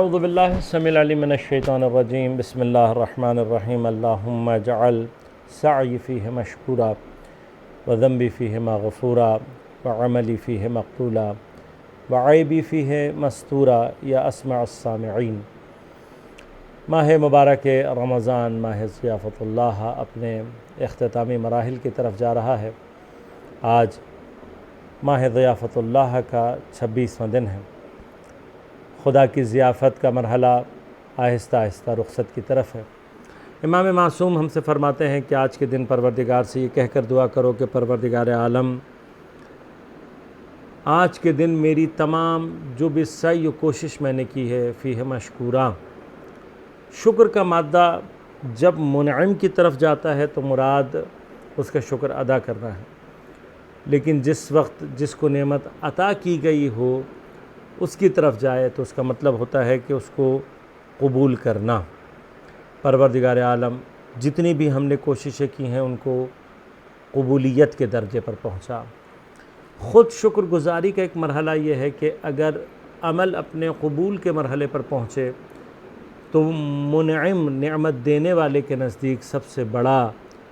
اعوذ باللہ السمیع العلیم من الشیطان الرجیم بسم اللہ الرحمن الرحیم اللہم اجعل سعی فیہ مشکورا وذنبی فیہ مغفورا وعملی فیہ مقبولا وعیبی فیہ مستورا یا اسمع السامعین۔ ماہ مبارک رمضان ماہ ضیافت اللہ اپنے اختتامی مراحل کی طرف جا رہا ہے۔ آج ماہ ضیافت اللہ کا 26واں دن ہے۔ خدا کی ضیافت کا مرحلہ آہستہ آہستہ رخصت کی طرف ہے۔ امام معصوم ہم سے فرماتے ہیں کہ آج کے دن پروردگار سے یہ کہہ کر دعا کرو کہ پروردگار عالم، آج کے دن میری تمام جو بھی سعی و کوشش میں نے کی ہے فیہ مشکورا، شکر کا مادہ جب منعم کی طرف جاتا ہے تو مراد اس کا شکر ادا کرنا ہے، لیکن جس وقت جس کو نعمت عطا کی گئی ہو اس کی طرف جائے تو اس کا مطلب ہوتا ہے کہ اس کو قبول کرنا۔ پروردگار عالم جتنی بھی ہم نے کوششیں کی ہیں ان کو قبولیت کے درجے پر پہنچا۔ خود شکر گزاری کا ایک مرحلہ یہ ہے کہ اگر عمل اپنے قبول کے مرحلے پر پہنچے تو منعم نعمت دینے والے کے نزدیک سب سے بڑا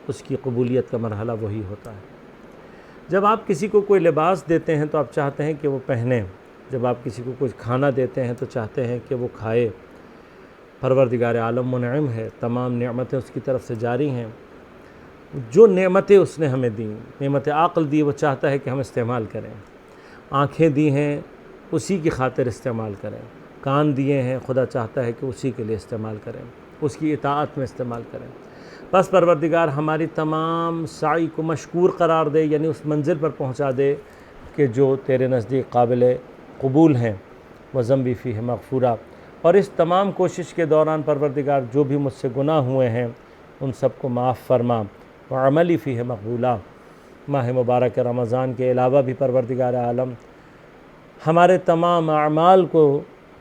اس کی قبولیت کا مرحلہ وہی ہوتا ہے۔ جب آپ کسی کو کوئی لباس دیتے ہیں تو آپ چاہتے ہیں کہ وہ پہنے، جب آپ کسی کو کچھ کھانا دیتے ہیں تو چاہتے ہیں کہ وہ کھائے۔ پروردگار عالم منعم ہے، تمام نعمتیں اس کی طرف سے جاری ہیں۔ جو نعمتیں اس نے ہمیں دیں، نعمت عقل دی، وہ چاہتا ہے کہ ہم استعمال کریں۔ آنکھیں دی ہیں اسی کی خاطر استعمال کریں، کان دیے ہیں خدا چاہتا ہے کہ اسی کے لیے استعمال کریں، اس کی اطاعت میں استعمال کریں۔ بس پروردگار ہماری تمام سعی کو مشکور قرار دے، یعنی اس منزل پر پہنچا دے کہ جو تیرے نزدیک قابل قبول ہیں۔ وذنبی فیہ مغفورا، اور اس تمام کوشش کے دوران پروردگار جو بھی مجھ سے گناہ ہوئے ہیں ان سب کو معاف فرما۔ وعملی فیہ مقبولا، ماہ مبارک رمضان کے علاوہ بھی پروردگار عالم ہمارے تمام اعمال کو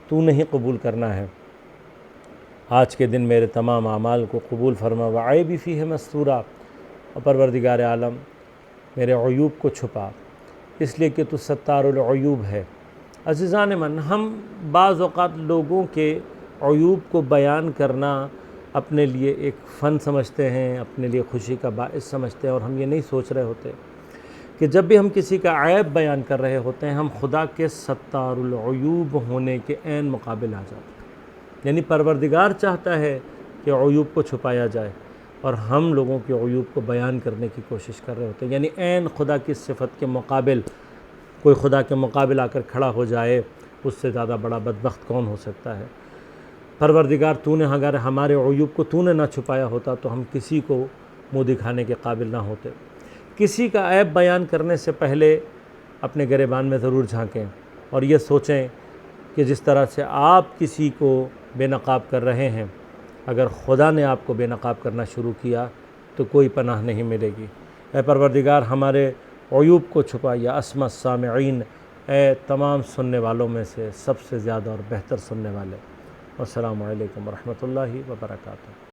تو نے ہی قبول کرنا ہے۔ آج کے دن میرے تمام اعمال کو قبول فرما۔ وعیبی فیہ مستورا، اور پروردگار عالم میرے عیوب کو چھپا، اس لیے کہ تو ستار العیوب ہے۔ عزیزان من، ہم بعض اوقات لوگوں کے عیوب کو بیان کرنا اپنے لیے ایک فن سمجھتے ہیں، اپنے لیے خوشی کا باعث سمجھتے ہیں، اور ہم یہ نہیں سوچ رہے ہوتے کہ جب بھی ہم کسی کا عیب بیان کر رہے ہوتے ہیں ہم خدا کے ستار العیوب ہونے کے عین مقابل آ جاتے ہیں۔ یعنی پروردگار چاہتا ہے کہ عیوب کو چھپایا جائے اور ہم لوگوں کے عیوب کو بیان کرنے کی کوشش کر رہے ہوتے ہیں۔ یعنی عین خدا کی صفت کے مقابل کوئی خدا کے مقابل آ کر کھڑا ہو جائے، اس سے زیادہ بڑا بدبخت کون ہو سکتا ہے؟ پروردگار تو نے اگر ہمارے عیوب کو تو نے نہ چھپایا ہوتا تو ہم کسی کو منہ دکھانے کے قابل نہ ہوتے۔ کسی کا عیب بیان کرنے سے پہلے اپنے گریبان میں ضرور جھانکیں اور یہ سوچیں کہ جس طرح سے آپ کسی کو بے نقاب کر رہے ہیں، اگر خدا نے آپ کو بے نقاب کرنا شروع کیا تو کوئی پناہ نہیں ملے گی۔ اے پروردگار ہمارے عیوب کو چھپا، یا اسمع السامعین، اے تمام سننے والوں میں سے سب سے زیادہ اور بہتر سننے والے۔ والسلام علیکم ورحمۃ اللہ وبرکاتہ۔